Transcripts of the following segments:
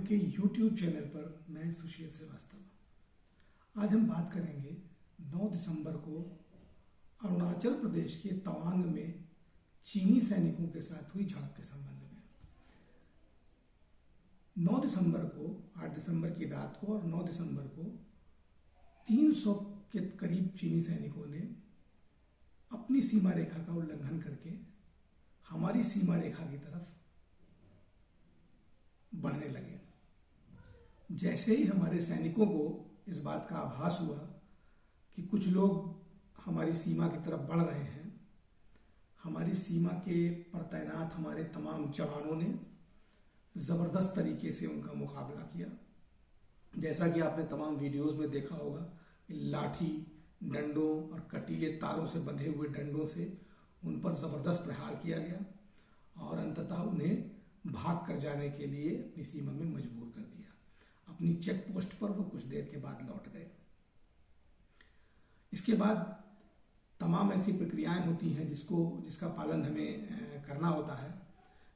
के YouTube channel पर मैं सुशील श्रीवास्तव। आज हम बात करेंगे 9 दिसंबर को अरुणाचल प्रदेश के तवांग में चीनी सैनिकों के साथ हुई झड़प के संबंध में। 9 दिसंबर को 8 दिसंबर की रात को और 9 दिसंबर को 300 के करीब चीनी सैनिकों ने अपनी सीमा रेखा का उल्लंघन करके हमारी सीमा रेखा की तरफ बढ़ने लगे। जैसे ही हमारे सैनिकों को इस बात का आभास हुआ कि कुछ लोग हमारी सीमा की तरफ बढ़ रहे हैं, हमारी सीमा के पर तैनात हमारे तमाम जवानों ने जबरदस्त तरीके से उनका मुकाबला किया। जैसा कि आपने तमाम वीडियोस में देखा होगा कि लाठी, डंडों और कटीले तारों से बंधे हुए डंडों से उन पर जबरदस्त प्रहार किया गया और अंततः उन्हें भाग कर जाने के लिए अपनी सीमा में मजबूर कर दिया। अपनी चेक पोस्ट पर वो कुछ देर के बाद लौट गए। इसके बाद तमाम ऐसी प्रक्रियाएं होती हैं जिसका पालन हमें करना होता है।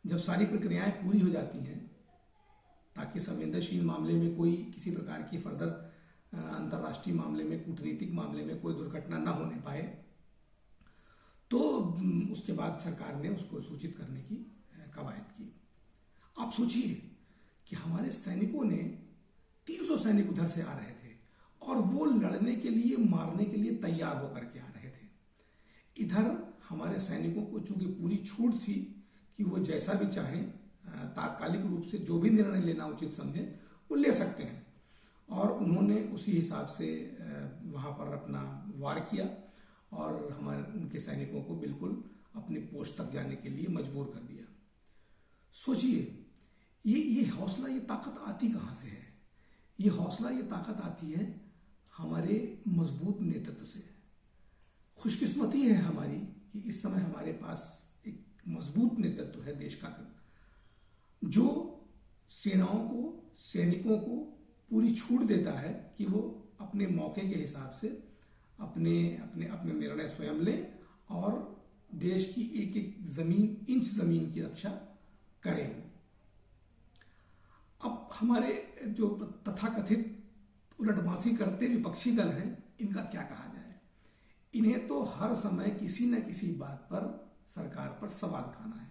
जब सारी प्रक्रियाएं पूरी हो जाती हैं ताकि संवेदनशील मामले में कोई किसी प्रकार की फर्दर अंतर्राष्ट्रीय मामले में, कूटनीतिक मामले में कोई दुर्घटना न होने पाए, तो उसके बाद सरकार ने उसको सूचित करने की कवायद की। आप सोचिए कि हमारे सैनिकों ने 300 सैनिक उधर से आ रहे थे और वो लड़ने के लिए, मारने के लिए तैयार होकर के आ रहे थे। इधर हमारे सैनिकों को चूंकि पूरी छूट थी कि वो जैसा भी चाहें, तात्कालिक रूप से जो भी निर्णय लेना उचित समझे वो ले सकते हैं, और उन्होंने उसी हिसाब से वहां पर अपना वार किया और उनके सैनिकों को बिल्कुल अपनी पोस्ट तक जाने के लिए मजबूर कर दिया। सोचिए, ये हौसला, ये ताकत आती कहां से है? ये हौसला, ये ताकत आती है हमारे मजबूत नेतृत्व से। खुशकिस्मती है हमारी कि इस समय हमारे पास एक मजबूत नेतृत्व है देश का, जो सेनाओं को, सैनिकों को पूरी छूट देता है कि वो अपने मौके के हिसाब से अपने अपने अपने निर्णय स्वयं लें और देश की एक एक इंच जमीन की रक्षा करें। अब हमारे जो तथाकथित उलटवासी करते विपक्षी दल हैं, इनका क्या कहा जाए? इन्हें तो हर समय किसी न किसी बात पर सरकार पर सवाल उठाना है।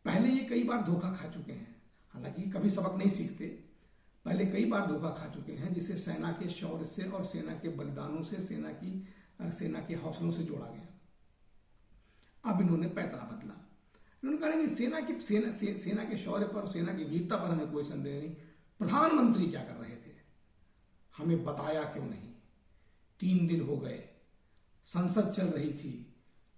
पहले ये कई बार धोखा खा चुके हैं, हालांकि कभी सबक नहीं सीखते। पहले कई बार धोखा खा चुके हैं, जिसे सेना के शौर्य से और सेना के बलिदानों से, सेना के हौसलों से जोड़ा गया। अब इन्होंने पैतरा बदला। इन्होंने कहा नहीं, सेना के शौर्य पर, सेना की वीरता पर हमें कोई संदेह नहीं। प्रधानमंत्री क्या कर रहे थे, हमें बताया क्यों नहीं? 3 दिन हो गए, संसद चल रही थी,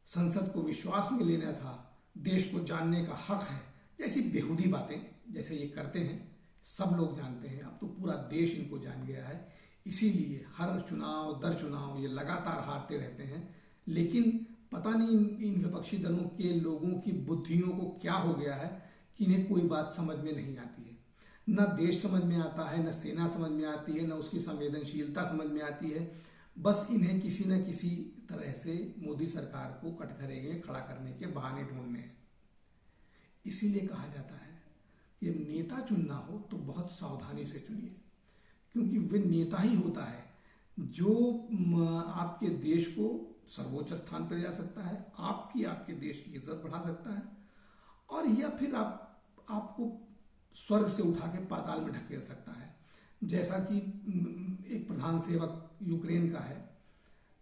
संसद को विश्वास में लेना था, देश को जानने का हक है, जैसी बेहुदी बातें जैसे ये करते हैं सब लोग जानते हैं। अब तो पूरा देश इनको जान गया है, इसीलिए हर चुनाव दर चुनाव ये लगातार हारते रहते हैं। लेकिन पता नहीं इन विपक्षी दलों के लोगों की बुद्धियों को क्या हो गया है कि इन्हें कोई बात समझ में नहीं आती है। न देश समझ में आता है, न सेना समझ में आती है, न उसकी संवेदनशीलता समझ में आती है। बस इन्हें किसी न किसी तरह से मोदी सरकार को कटघरे में खड़ा करने के बहाने ढूंढने हैं। इसीलिए कहा जाता है कि नेता चुनना हो तो बहुत सावधानी से चुनिए, क्योंकि वे नेता ही होता है जो आपके देश को सर्वोच्च स्थान पर ले जा सकता है, आपके देश की इज्जत बढ़ा सकता है, और या फिर आपको स्वर्ग से उठा के पाताल में ढकेल सकता है। जैसा कि एक प्रधान सेवक यूक्रेन का है,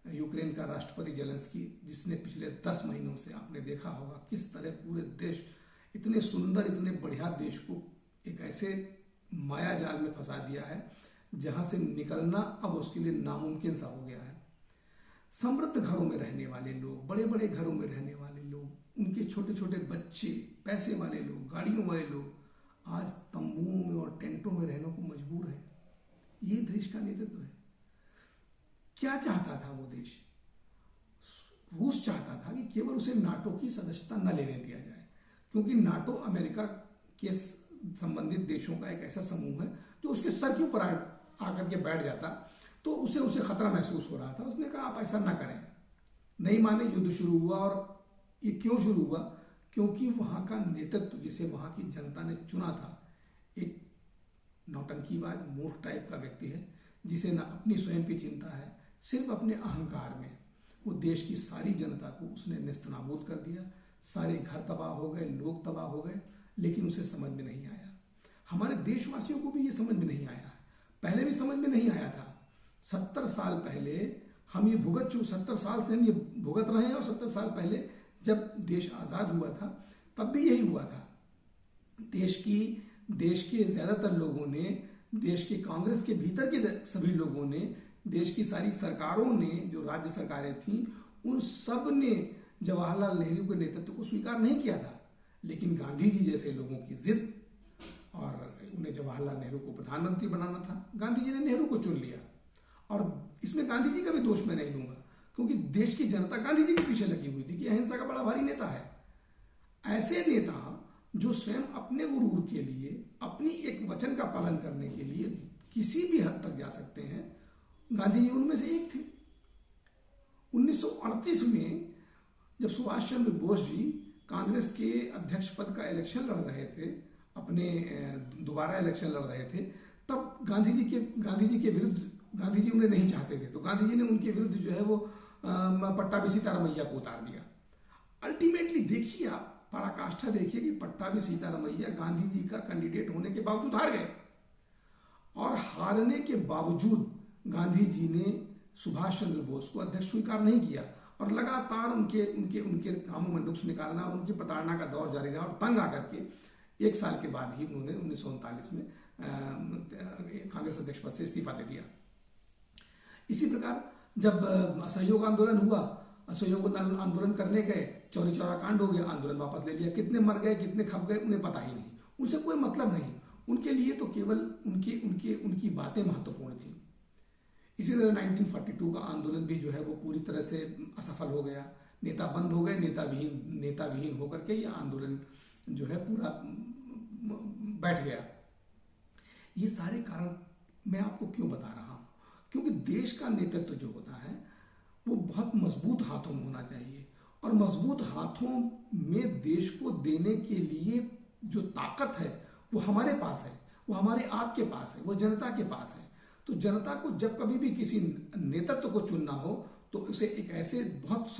यूक्रेन का राष्ट्रपति जेलेंस्की, जिसने पिछले 10 महीनों से आपने देखा होगा किस तरह पूरे देश, इतने सुंदर, इतने बढ़िया देश को एक ऐसे माया जाल में फंसा दिया है जहां से निकलना अब उसके लिए नामुमकिन सा हो गया है। समृद्ध घरों में रहने वाले लोग, बड़े बड़े घरों में रहने वाले लोग, उनके छोटे छोटे बच्चे, पैसे वाले लोग, गाड़ियों वाले लोग आज तंबुओं में और टेंटों में रहने को मजबूर है। ये देश का नेतृत्व है। क्या चाहता था वो देश? रूस चाहता था कि केवल उसे नाटो की सदस्यता न लेने दिया जाए, क्योंकि नाटो अमेरिका के संबंधित देशों का एक ऐसा समूह है जो उसके सर के ऊपर आकर के बैठ जाता, तो उसे खतरा महसूस हो रहा था। उसने कहा आप ऐसा ना करें। नहीं माने, युद्ध शुरू हुआ। और ये क्यों शुरू हुआ? क्योंकि वहां का नेतृत्व, जिसे वहां की जनता ने चुना था, एक नौटंकीबाज मूर्ख टाइप का व्यक्ति है, जिसे न अपनी स्वयं की चिंता है, सिर्फ अपने अहंकार में वो देश की सारी जनता को उसने नेस्तनाबूद कर दिया। सारे घर तबाह हो गए, लोग तबाह हो गए, लेकिन उसे समझ में नहीं आया। हमारे देशवासियों को भी ये समझ में नहीं आया, पहले भी समझ में नहीं आया था। 70 साल पहले हम ये 70 साल से हम ये भुगत रहे हैं, और 70 साल पहले जब देश आजाद हुआ था तब भी यही हुआ था। देश के ज्यादातर लोगों ने, देश के कांग्रेस के भीतर के सभी लोगों ने, देश की सारी सरकारों ने, जो राज्य सरकारें थीं, उन सब ने जवाहरलाल नेहरू के नेतृत्व को स्वीकार नहीं किया था। लेकिन गांधी जी जैसे लोगों की जिद, और उन्हें जवाहरलाल नेहरू को प्रधानमंत्री बनाना था, गांधी जी ने नेहरू को चुन लिया। और इसमें गांधी जी का भी दोष मैं नहीं दूंगा, क्योंकि देश की जनता गांधी जी के पीछे लगी हुई थी कि अहिंसा का बड़ा भारी नेता है। ऐसे नेता जो स्वयं अपने गुरूर के लिए, अपनी एक वचन का पालन करने के लिए किसी भी हद तक जा सकते हैं, गांधी जी उनमें से एक थे। 1938 में जब सुभाष चंद्र बोस जी कांग्रेस के अध्यक्ष पद का इलेक्शन लड़ रहे थे, अपने दोबारा इलेक्शन लड़ रहे थे, तब गांधी जी के विरुद्ध, गांधी जी उन्हें नहीं चाहते थे, तो गांधी जी ने उनके विरुद्ध जो है वो पट्टाभी सीतारामैया को उतार दिया। अल्टीमेटली देखिए, आप पराकाष्ठा देखिए कि पट्टाभी सीतारामैया गांधी जी का कैंडिडेट होने के बावजूद हार गए, और हारने के बावजूद गांधी जी ने सुभाष चंद्र बोस को अध्यक्ष स्वीकार नहीं किया, और लगातार उनके कामों में नुक्स निकालना और उनकी प्रताड़ना का दौर जारी रहा। और तंग आकर के 1 साल के बाद ही उन्होंने 1939 में कांग्रेस अध्यक्ष पद से इस्तीफा दे दिया। इसी प्रकार जब असहयोग आंदोलन हुआ, असहयोग आंदोलन करने गए, चौरी चौरा कांड हो गया, आंदोलन वापस ले लिया। कितने मर गए, कितने खप गए, उन्हें पता ही नहीं, उनसे कोई मतलब नहीं। उनके लिए तो केवल उनकी बातें महत्वपूर्ण थी। इसी तरह 1942 का आंदोलन भी जो है वो पूरी तरह से असफल हो गया, नेता बंद हो गए, नेता विहीन होकर के यह आंदोलन जो है पूरा बैठ गया। ये सारे कारण मैं आपको क्यों बता रहा हूं? क्योंकि देश का नेतृत्व जो होता है वो बहुत मजबूत हाथों में होना चाहिए, और मजबूत हाथों में देश को देने के लिए जो ताकत है वो हमारे पास है, वो हमारे आपके पास है, वो जनता के पास है। तो जनता को जब कभी भी किसी नेतृत्व को चुनना हो तो उसे एक ऐसे बहुत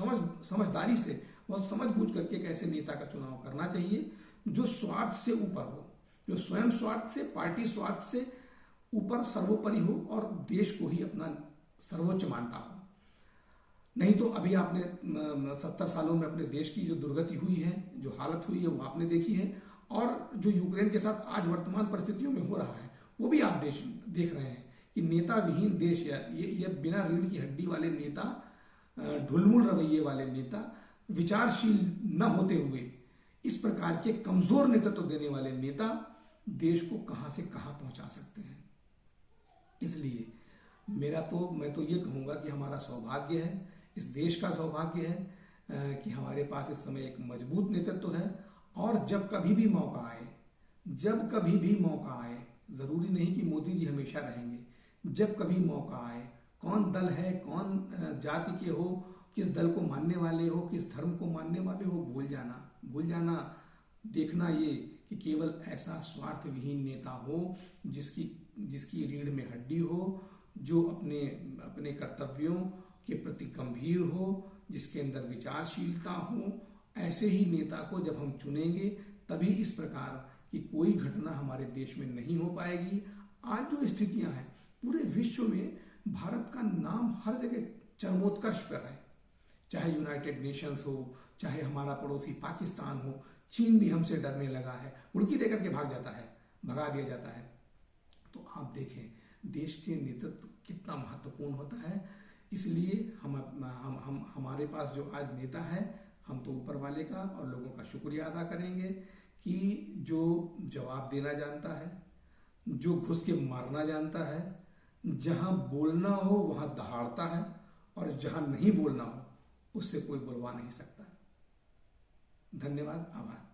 समझदारी से, बहुत समझ बूझ करके एक ऐसे नेता का चुनाव करना चाहिए जो स्वार्थ से ऊपर हो, जो स्वयं स्वार्थ से, पार्टी स्वार्थ से ऊपर सर्वोपरि हो, और देश को ही अपना सर्वोच्च मानता हो। नहीं तो अभी आपने 70 सालों में अपने देश की जो दुर्गति हुई है, जो हालत हुई है, वो आपने देखी है, और जो यूक्रेन के साथ आज वर्तमान परिस्थितियों में हो रहा है वो भी आप देख रहे हैं कि नेता विहीन देश, ये बिना रीढ़ की हड्डी वाले नेता, ढुलमुल रवैये वाले नेता, विचारशील न होते हुए इस प्रकार के कमजोर नेतृत्व देने वाले नेता देश को कहां से कहां पहुंचा सकते हैं। इसलिए मैं तो ये कहूंगा कि हमारा सौभाग्य है, इस देश का सौभाग्य है कि हमारे पास इस समय एक मजबूत नेतृत्व है। और जब कभी भी मौका आए, जरूरी नहीं कि मोदी जी हमेशा रहेंगे, जब कभी मौका आए, कौन दल है, कौन जाति के हो, किस दल को मानने वाले हो, किस धर्म को मानने वाले हो, भूल जाना। देखना ये कि केवल ऐसा स्वार्थ विहीन नेता हो जिसकी रीढ़ में हड्डी हो, जो अपने कर्तव्यों के प्रति गंभीर हो, जिसके अंदर विचारशीलता हो। ऐसे ही नेता को जब हम चुनेंगे तभी इस प्रकार की कोई घटना हमारे देश में नहीं हो पाएगी। आज जो स्थितियां हैं पूरे विश्व में, भारत का नाम हर जगह चरमोत्कर्ष पर है, चाहे यूनाइटेड नेशंस हो, चाहे हमारा पड़ोसी पाकिस्तान हो। चीन भी हमसे डरने लगा है, उड़की देकर के भगा दिया जाता है। तो आप देखें देश के नेतृत्व कितना महत्वपूर्ण होता है। इसलिए हमारे पास जो आज नेता है, हम तो ऊपर वाले का और लोगों का शुक्रिया अदा करेंगे कि जो जवाब देना जानता है, जो घुस के मारना जानता है, जहां बोलना हो वहां दहाड़ता है, और जहां नहीं बोलना हो उससे कोई बुलवा नहीं सकता। धन्यवाद, आभार।